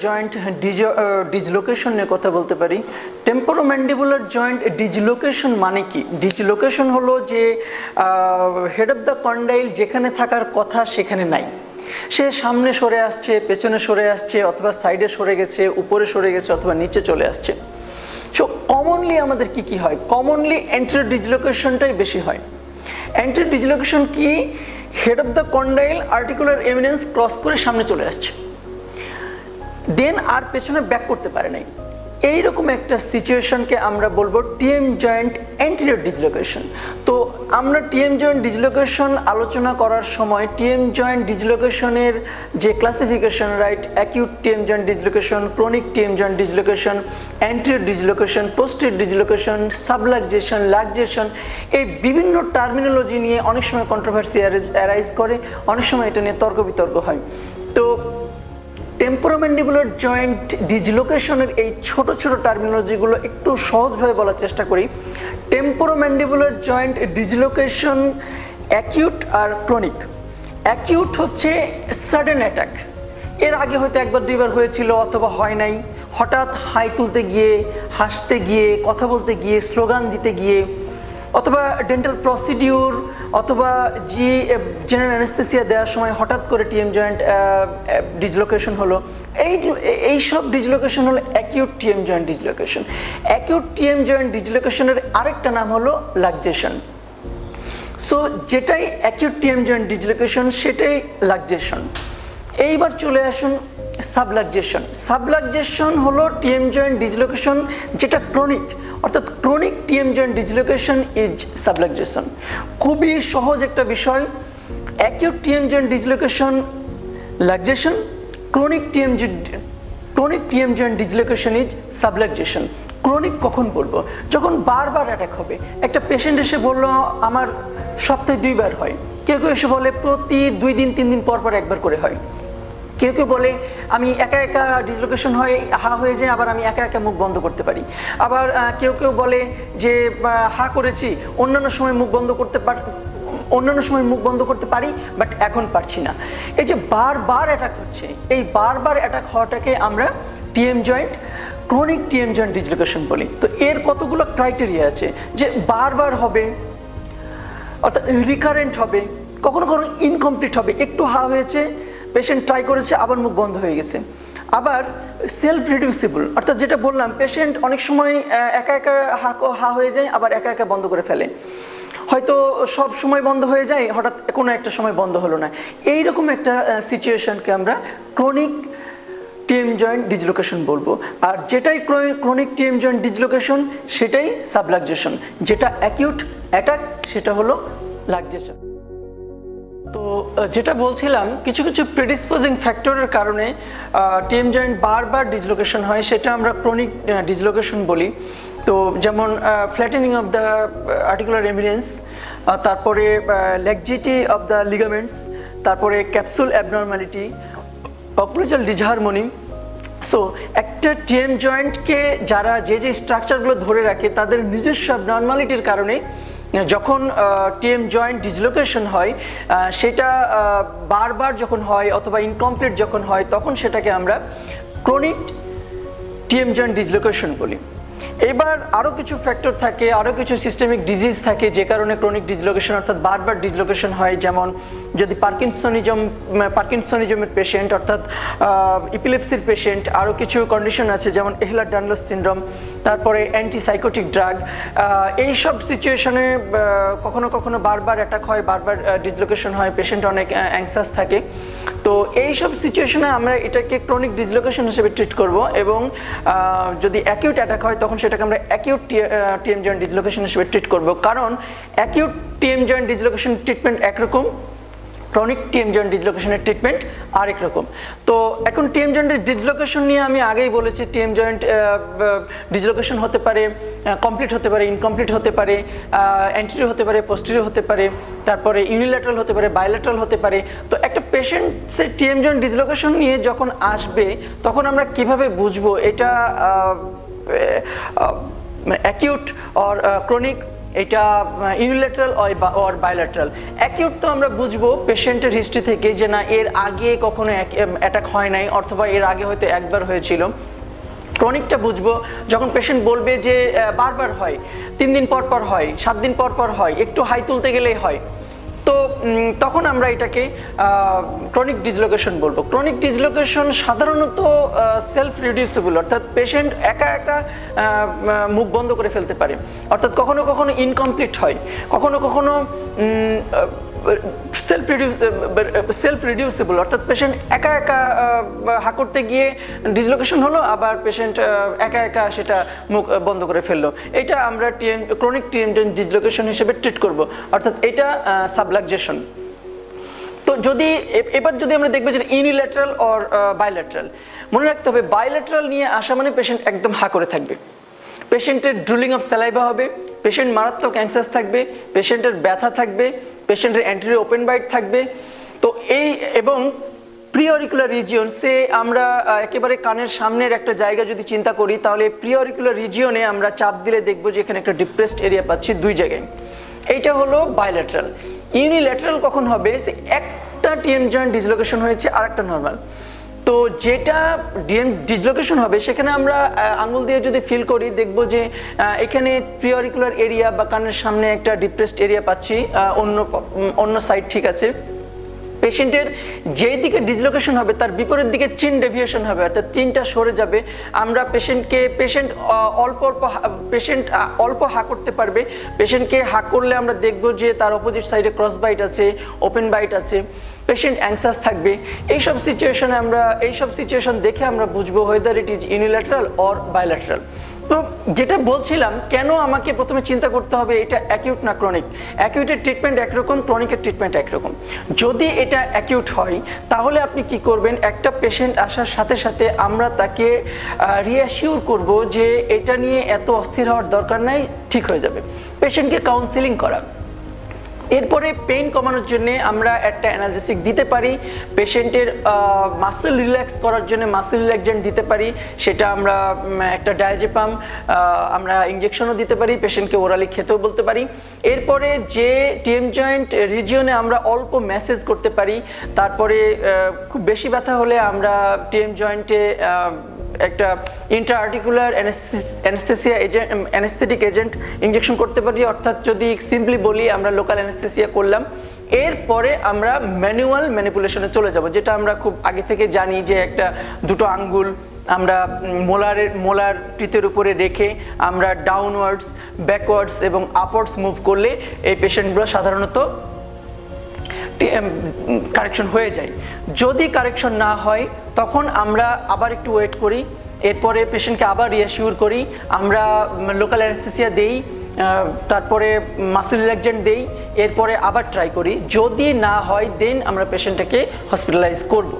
Joint dislocation নিয়ে কথা বলতে পারি। টেম্পোরোম্যান্ডিবুলার জয়েন্ট ডিসলোকেশন মানে কি? ডিসলোকেশন হলো যে হেড অফ দ্য কন্ডাইল যেখানে থাকার কথা সেখানে নাই, সে সামনে সরে আসছে, পেছনে সরে আসছে, অথবা সাইডে সরে গেছে, উপরে সরে গেছে, অথবা নিচে চলে আসছে। সো কমনলি আমাদের কি হয়? কমনলি অ্যান্টেরিয়র ডিসলোকেশনটাই বেশি হয়। অ্যান্টেরিয়র ডিসলোকেশন কি? Head of the condyle articular eminence cross করে সামনে চলে আসছে, দেন আর পেছনে ব্যাক করতে পারে নাই। এইরকম একটা সিচুয়েশনকে আমরা বলবো টিএম জয়েন্ট অ্যান্টেরিয়র ডিসলোকেশন। তো আমরা টিএম জয়েন্ট ডিসলোকেশন আলোচনা করার সময় টিএম জয়েন্ট ডিসলোকেশনের যে classification, right, acute TM joint dislocation, chronic TM joint dislocation, anterior dislocation, posterior dislocation, subluxation, লাক্সেশন, এই বিভিন্ন টার্মিনোলজি নিয়ে অনেক সময় কন্ট্রোভার্সি অ্যারাইজ করে, অনেক সময় এটা নিয়ে তর্ক বিতর্ক হয়। তো টেম্পোরোম্যান্ডিবুলার জয়েন্ট ডিসলোকেশনের এই ছোট ছোট টার্মিনোলজিগুলো একটু সহজভাবে বলার চেষ্টা করি। টেম্পোরোম্যান্ডিবুলার জয়েন্ট ডিসলোকেশন অ্যাকিউট আর ক্রনিক। অ্যাকিউট হচ্ছে সাডেন অ্যাটাক, এর আগে হয়তো একবার দুইবার হয়েছিল অথবা হয় নাই, হঠাৎ হাই তুলতে গিয়ে, হাসতে গিয়ে, কথা বলতে গিয়ে, স্লোগান দিতে গিয়ে, অথবা ডেন্টাল প্রসিডিউর, অথবা জেনারেল অ্যানেস্থেসিয়া দেওয়ার সময় হঠাৎ করে টিএম জয়েন্ট ডিসলোকেশন হলো। এইসব ডিসলোকেশন হলো acute TM joint dislocation. Acute TM joint ডিসলোকেশনের আরেকটা নাম হলো লাক্সেশন। সো যেটাই অ্যাকিউট টিএম জয়েন্ট ডিসলোকেশন সেটাই লাক্সেশন। এইবার চলে আসুন সাবলাক্সেশন। সাবলাক্সেশন হলো টিএম জয়েন্ট ডিসলোকেশন যেটা ক্রনিক, অর্থাৎ chronic TM joint dislocation is subluxation. খুবই সহজ একটা বিষয়। Acute TM joint dislocation luxation, chronic TM joint dislocation is subluxation. Chronic কখন বলবো? যখন বারবার অ্যাটাক হবে। একটা পেশেন্ট এসে বললো আমার সপ্তাহে 2 বার হয়, কেউ কেউ এসে বলে প্রতি 2 দিন 3 দিন পর পর একবার করে হয়, কেউ কেউ বলে আমি একা একা ডিসলোকেশন হয় হা হয়ে যায়, আবার আমি একা একা মুখ বন্ধ করতে পারি। আবার কেউ কেউ বলে যে হা করেছি, অন্যান্য সময় মুখ বন্ধ করতে পারি বাট এখন পারছি না। এই যে বারবার অ্যাটাক হচ্ছে, এই বারবার অ্যাটাক হওয়াটাকে আমরা TM joint chronic TM joint dislocation বলি। তো এর কতগুলো ক্রাইটেরিয়া আছে যে বারবার হবে, অর্থাৎ রিকারেন্ট হবে, কখনো কখনো ইনকমপ্লিট হবে, একটু হা হয়েছে, পেশেন্ট ট্রাই করেছে, আবার মুখ বন্ধ হয়ে গেছে। আবার সেলফ রিডিউসিবল, অর্থাৎ যেটা বললাম পেশেন্ট অনেক সময় একা একা হা হয়ে যায়, আবার একা একা বন্ধ করে ফেলে, হয়তো সব সময় বন্ধ হয়ে যায়, হঠাৎ কোনো একটা সময় বন্ধ হলো না। এইরকম একটা সিচুয়েশনকে আমরা ক্রনিক টিএম জয়েন্ট ডিসলোকেশন বলবো। আর যেটাই ক্রনিক টিএম জয়েন্ট ডিসলোকেশন সেটাই সাবলাক্সেশন, যেটা অ্যাকিউট অ্যাটাক সেটা হলো লাক্সেশন। তো যেটা বলছিলাম, কিছু কিছু প্রেডিসপোজিং ফ্যাক্টরের কারণে টিএম জয়েন্ট বারবার ডিসলোকেশন হয়, সেটা আমরা ক্রনিক ডিসলোকেশন বলি। তো যেমন ফ্ল্যাটেনিং অফ দ্য আর্টিকুলার এমিনেন্স, তারপরে ল্যাক্সিটি অফ দ্য লিগামেন্টস, তারপরে ক্যাপসুল অ্যাবনর্মালিটি, অক্লুজাল ডিসহারমোনি। সো একটা টিএম জয়েন্টকে যারা যে স্ট্রাকচারগুলো ধরে রাখে তাদের নিজস্ব অ্যাবনর্মালিটির কারণে যখন টিএম জয়েন্ট ডিসলোকেশন হয়, সেটা বারবার যখন হয় অথবা ইনকমপ্লিট যখন হয়, তখন সেটাকে আমরা ক্রনিক টিএম জয়েন্ট ডিসলোকেশন বলি। এবার আরও কিছু ফ্যাক্টর থাকে, আরও কিছু সিস্টেমিক ডিজিজ থাকে যে কারণে ক্রনিক ডিসলোকেশন অর্থাৎ বারবার ডিসলোকেশন হয়। যেমন যদি পার্কিনসনিজমের পেশেন্ট, অর্থাৎ ইপিলেপসির পেশেন্ট, আরও কিছু কন্ডিশন আছে যেমন এহলার-ডানলস সিনড্রোম, তারপরে অ্যান্টিসাইকোটিক ড্রাগ, এইসব সিচুয়েশনে কখনো কখনো বারবার অ্যাটাক হয়, বারবার ডিসলোকেশন হয়, পেশেন্ট অনেক অ্যাংসাস থাকে। তো এইসব সিচুয়েশনে আমরা এটাকে ক্রনিক ডিসলোকেশন হিসেবে ট্রিট করব, এবং যদি অ্যাকিউট অ্যাটাক হয় তখন সেটাকে আমরা অ্যাকিউট টিএম জয়েন্ট ডিসলোকেশন হিসেবে ট্রিট করব। কারণ acute TM joint dislocation treatment একরকম, ক্রনিক টিএম জয়েন্ট ডিসলোকেশনের ট্রিটমেন্ট আরেক রকম। তো এখন টিএম জয়েন্টের ডিসলোকেশন নিয়ে আমি আগেই বলেছি, টিএম জয়েন্ট ডিসলোকেশন হতে পারে, কমপ্লিট হতে পারে, ইনকমপ্লিট হতে পারে, অ্যান্টেরিয়র হতে পারে, পোস্টেরিয়র হতে পারে, তারপরে ইউনিল্যাটারাল হতে পারে, বাইল্যাটারাল হতে পারে। তো একটা পেশেন্টের টিএম জয়েন্ট ডিসলোকেশন নিয়ে যখন আসবে তখন আমরা কিভাবে বুঝবো এটা অ্যাকিউট অর ক্রনিক এটা ইউনিল্যাটারাল অর বাইল্যাটারাল। অ্যাকিউট তো আমরা বুঝবো পেশেন্টের হিস্ট্রি থেকে যে না এর আগে কখনো অ্যাটাক হয় নাই অথবা এর আগে হয়তো একবার হয়েছিল। ক্রনিকটা বুঝবো যখন পেশেন্ট বলবে যে বারবার হয়, 3 দিন পর পর হয়, 7 দিন পর পর হয়, একটু হাই তুলতে গেলেই হয়, তো তখন আমরা এটাকে ক্রনিক ডিসলোকেশন বলবো। ক্রনিক ডিসলোকেশন সাধারণত সেলফ রিডিউসিবল, অর্থাৎ পেশেন্ট একা একা মুখ বন্ধ করে ফেলতে পারে, অর্থাৎ কখনো কখনো ইনকমপ্লিট হয়, কখনো কখনো সেলফ রিডিউসিবল, অর্থাৎ পেশেন্ট একা একা হা করতে গিয়ে ডিসলোকেশন হলো, আবার পেশেন্ট একা একা সেটা মুখ বন্ধ করে ফেললো। এটা আমরা ক্রনিক টিএম জয়েন্ট ডিসলোকেশন হিসেবে ট্রিট করব, অর্থাৎ এটা সাবলাক্সেশন। তো এবার যদি আমরা দেখবো যে ইউনিল্যাটারাল অর বাইল্যাটারাল, মনে রাখতে হবে বাইল্যাটারাল নিয়ে আসা মানে পেশেন্ট একদম হা করে থাকবে, পেশেন্টের ড্রুলিং অফ স্যালাইভা হবে, পেশেন্ট মারাত্মক অ্যাংসাস থাকবে, পেশেন্টের ব্যথা থাকবে, পেশেন্টের অ্যান্টেরিয়র ওপেন বাইট থাকবে। তো এবং প্রিঅরিকুলার রিজিয়ন, সে আমরা একেবারে কানের সামনের একটা জায়গা যদি চিন্তা করি, তাহলে প্রিঅরিকুলার রিজিয়নে আমরা চাপ দিলে দেখবো যে এখানে একটা ডিপ্রেসড এরিয়া পাচ্ছি 2 জায়গায়। এইটা হলো বাইল্যাটারাল। ইউনিল্যাটারাল কখন হবে? সে একটা টিএম জয়েন্ট ডিসলোকেশন হয়েছে আর একটা নর্মাল। তো যেটা ডিসলোকেশন হবে সেখানে আমরা আঙুল দিয়ে যদি ফিল করি দেখব যে এখানে প্রিঅরিকুলার এরিয়া বা কানের সামনে একটা ডিপ্রেসড এরিয়া পাচ্ছি, অন্য সাইড ঠিক আছে। পেশেন্টের যেই দিকে ডিসলোকেশন হবে তার বিপরীত দিকে চিন ডেভিয়েশন হবে, অর্থাৎ চিনটা সরে যাবে। আমরা পেশেন্ট অল্প হা করতে পারবে, পেশেন্টকে হা করলে আমরা দেখব যে তার অপোজিট সাইডে ক্রস বাইট আছে, ওপেন বাইট আছে, পেশেন্ট অ্যাংসাস থাকবে। এইসব সিচুয়েশন দেখে আমরা বুঝবো whether it is unilateral or bilateral. তো যেটা বলছিলাম, কেন আমাকে প্রথমে চিন্তা করতে হবে এটা অ্যাকিউট না ক্রনিক। অ্যাকিউটের ট্রিটমেন্ট একরকম, ক্রনিকের ট্রিটমেন্ট একরকম। যদি এটা অ্যাকিউট হয় তাহলে আপনি কি করবেন, একটা পেশেন্ট আসার সাথে সাথে আমরা তাকে রিঅ্যাসিওর করব যে এটা নিয়ে এত অস্থির হওয়ার দরকার নাই, ঠিক হয়ে যাবে। পেশেন্টকে কাউন্সিলিং করা, এরপরে পেইন কমানোর জন্য আমরা একটা অ্যানালজেসিক দিতে পারি, পেশেন্টের মাসেল রিল্যাক্স করার জন্য মাসেল রিল্যাক্সেন্ট দিতে পারি, সেটা আমরা একটা ডায়াজেপাম আমরা ইঞ্জেকশনও দিতে পারি, পেশেন্টকে ওরালি খেতেও বলতে পারি। এরপরে যে টিএম জয়েন্ট রিজিয়নে আমরা অল্প ম্যাসেজ করতে পারি, তারপরে খুব বেশি ব্যথা হলে আমরা টিএম জয়েন্টে একটা ইন্ট্রাআর্টিকুলার অ্যানেস্থেটিক এজেন্ট ইঞ্জেকশন করতে পারি, অর্থাৎ যদি সিম্পলি বলি আমরা লোকাল অ্যানেস্থেসিয়া করলাম। এরপরে আমরা ম্যানুয়াল ম্যানিপুলেশনে চলে যাব, যেটা আমরা খুব আগে থেকে জানি যে একটা দুটো আঙ্গুল আমরা মোলার টিথের উপরে রেখে আমরা ডাউনওয়ার্ডস, ব্যাকওয়ার্ডস এবং আপওয়ার্ডস মুভ করলে এই পেশেন্টগুলো সাধারণত কারেকশন হয়ে যায়। যদি কারেকশন না হয় তখন আমরা আবার একটু ওয়েট করি, এরপরে পেশেন্টকে আবার রিঅ্যাসিওর করি, আমরা লোকাল অ্যানেস্থেসিয়া দেই, তারপরে মাসেল রিল্যাক্সেন্ট দেই, এরপরে আবার ট্রাই করি। যদি না হয় দেন আমরা পেশেন্টটাকে হসপিটালাইজ করব।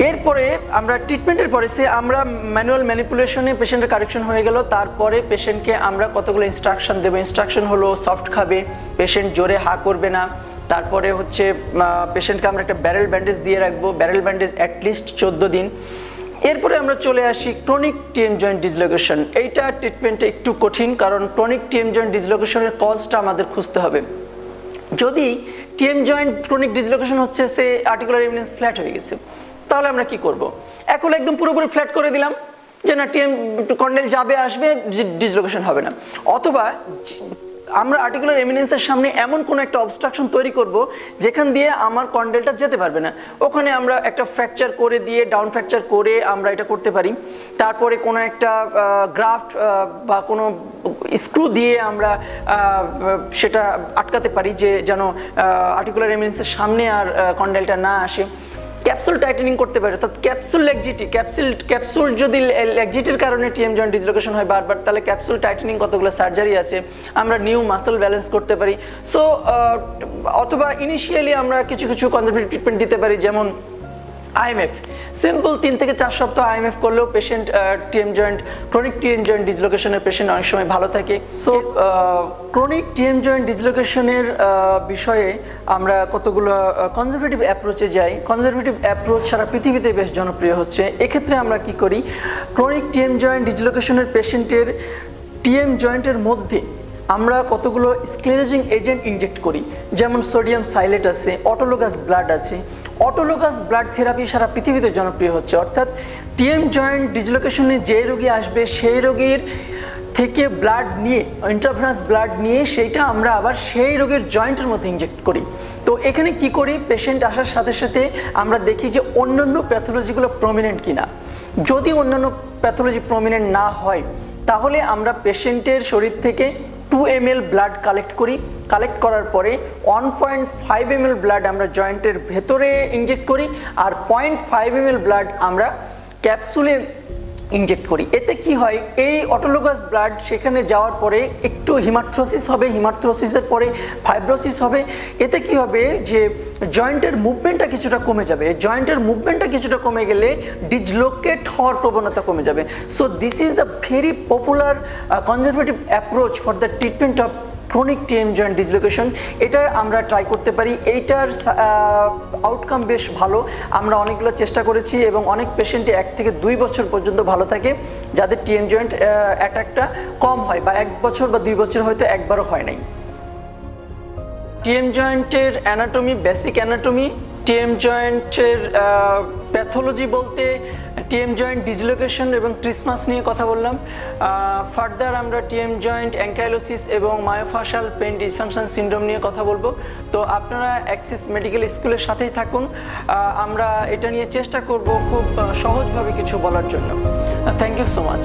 এরপরে আমরা ট্রিটমেন্টের পরে আমরা ম্যানুয়াল ম্যানিপুলেশনে পেশেন্টের কারেকশন হয়ে গেল, তারপরে পেশেন্টকে আমরা কতগুলো ইনস্ট্রাকশন দেবো। ইনস্ট্রাকশন হলো সফট খাবে, পেশেন্ট জোরে হা করবে না, তারপরে হচ্ছে পেশেন্টকে আমরা একটা ব্যারেল ব্যান্ডেজ দিয়ে রাখবো, ব্যারেল ব্যান্ডেজ অ্যাটলিস্ট 14 দিন। এরপরে আমরা চলে আসি ক্রনিক টিএম জয়েন্ট ডিসলোকেশন। এইটা ট্রিটমেন্টটা একটু কঠিন, কারণ ক্রনিক টিএম জয়েন্ট ডিসলোকেশনের কজটা আমাদের খুঁজতে হবে। যদি টিএম জয়েন্ট ক্রনিক ডিসলোকেশন হচ্ছে সে আর্টিকুলার এমিনেন্স ফ্ল্যাট হয়ে গেছে, তাহলে আমরা কি করব? এখন একদম পুরোপুরি ফ্ল্যাট করে দিলাম যে না টিএম কর্নেল যাবে আসবে, ডিসলোকেশন হবে না। অথবা আমরা আর্টিকুলার এমিনেন্সের সামনে এমন কোনো একটা অবস্ট্রাকশন তৈরি করব যেখান দিয়ে আমার কর্নেলটা যেতে পারবে না, ওখানে আমরা একটা ফ্র্যাকচার করে দিয়ে ডাউন ফ্র্যাকচার করে আমরা এটা করতে পারি। তারপরে কোনো একটা গ্রাফট বা কোনো স্ক্রু দিয়ে আমরা সেটা আটকাতে পারি যে যেন আর্টিকুলার এমিনেন্সের সামনে আর কর্নেলটা না আসে। ক্যাপসুল টাইটেনিং করতে পারে, অর্থাৎ ক্যাপসুল লেগজিটি, ক্যাপসুল যদি লেগজিটির কারণে টিএম জয়েন্ট ডিসলোকেশন হয় বারবার, তাহলে ক্যাপসুল টাইটেনিং কতগুলো সার্জারি আছে, আমরা নিউ মাসল ব্যালেন্স করতে পারি। সো অথবা ইনিশিয়ালি আমরা কিছু কনজারভেটিভ ট্রিটমেন্ট দিতে পারি, যেমন আইএমএফ। সিম্পল 3 থেকে 4 সপ্তাহ আইএমএফ করলেও পেশেন্ট ক্রনিক টিএম জয়েন্ট ডিসলোকেশনের পেশেন্ট অনেক সময় ভালো থাকে। সো ক্রনিক টিএম জয়েন্ট ডিসলোকেশনের বিষয়ে আমরা কতগুলো কনজারভেটিভ অ্যাপ্রোচে যাই। কনজারভেটিভ অ্যাপ্রোচ সারা পৃথিবীতে বেশ জনপ্রিয় হচ্ছে। এক্ষেত্রে আমরা কি করি, ক্রনিক টিএম জয়েন্ট ডিসলোকেশনের পেশেন্টের টিএম জয়েন্টের মধ্যে আমরা কতগুলো স্ক্লেরেজিং এজেন্ট ইনজেক্ট করি, যেমন সোডিয়াম সাইলেট আছে, অটোলোগাস ব্লাড আছে। অটোলোগাস ব্লাড থেরাপি সারা পৃথিবীতে জনপ্রিয় হচ্ছে, অর্থাৎ টিএম জয়েন্ট ডিসলোকেশনে যে রোগী আসবে সেই রোগীর থেকে ব্লাড নিয়ে, ইন্ট্রাভেনাস ব্লাড নিয়ে সেইটা আমরা আবার সেই রোগের জয়েন্টের মধ্যে ইনজেক্ট করি। তো এখানে কি করি, পেশেন্ট আসার সাথে সাথে আমরা দেখি যে অন্যান্য প্যাথোলজিগুলো প্রমিনেন্ট কিনা। যদি অন্যান্য প্যাথোলজি প্রমিনেন্ট না হয় তাহলে আমরা পেশেন্টের শরীর থেকে 2 ml ব্লাড কালেক্ট করি। কালেক্ট করার পরে 1.5 ml ব্লাড আমরা জয়েন্টের ভেতরে ইনজেক্ট করি, আর 0.5 ml ব্লাড আমরা ক্যাপসুলে ইনজেক্ট করি। এতে কি হয়, এই অটোলোগাস ব্লাড সেখানে যাওয়ার পরে একটু হিমার্থ্রোসিস হবে, হিমার্থ্রোসিসের পরে ফাইব্রোসিস হবে। এতে কি হবে যে জয়েন্টের মুভমেন্টটা কিছুটা কমে যাবে। জয়েন্টের মুভমেন্টটা কিছুটা কমে গেলে ডিসলোকেট হওয়ার প্রবণতা কমে যাবে। So this is the very popular conservative approach for the treatment of chronic TM joint dislocation. এটা আমরা ট্রাই করতে পারি। এইটার আউটকাম বেশ ভালো। আমরা অনেকগুলো চেষ্টা করেছি এবং অনেক পেশেন্টে 1 থেকে 2 বছর পর্যন্ত ভালো থাকে, যাদের টিএম জয়েন্ট অ্যাটাকটা কম হয়, বা 1 বছর বা 2 বছর হয়তো একবারও হয় নাই। টিএম জয়েন্টের অ্যানাটমি, বেসিক অ্যানাটমি, টিএম জয়েন্টের প্যাথোলজি বলতে টিএম জয়েন্ট ডিসলোকেশন এবং ট্রিসমাস নিয়ে কথা বললাম। ফার্দার আমরা টিএম জয়েন্ট অ্যাঙ্কাইলোসিস এবং মায়োফাশাল পেইন ডিসফাংশন সিনড্রোম নিয়ে কথা বলবো। তো আপনারা অ্যাক্সিস মেডিকেল স্কুলের সাথেই থাকুন। আমরা এটা নিয়ে চেষ্টা করব খুব সহজভাবে কিছু বলার জন্য। Thank you so much.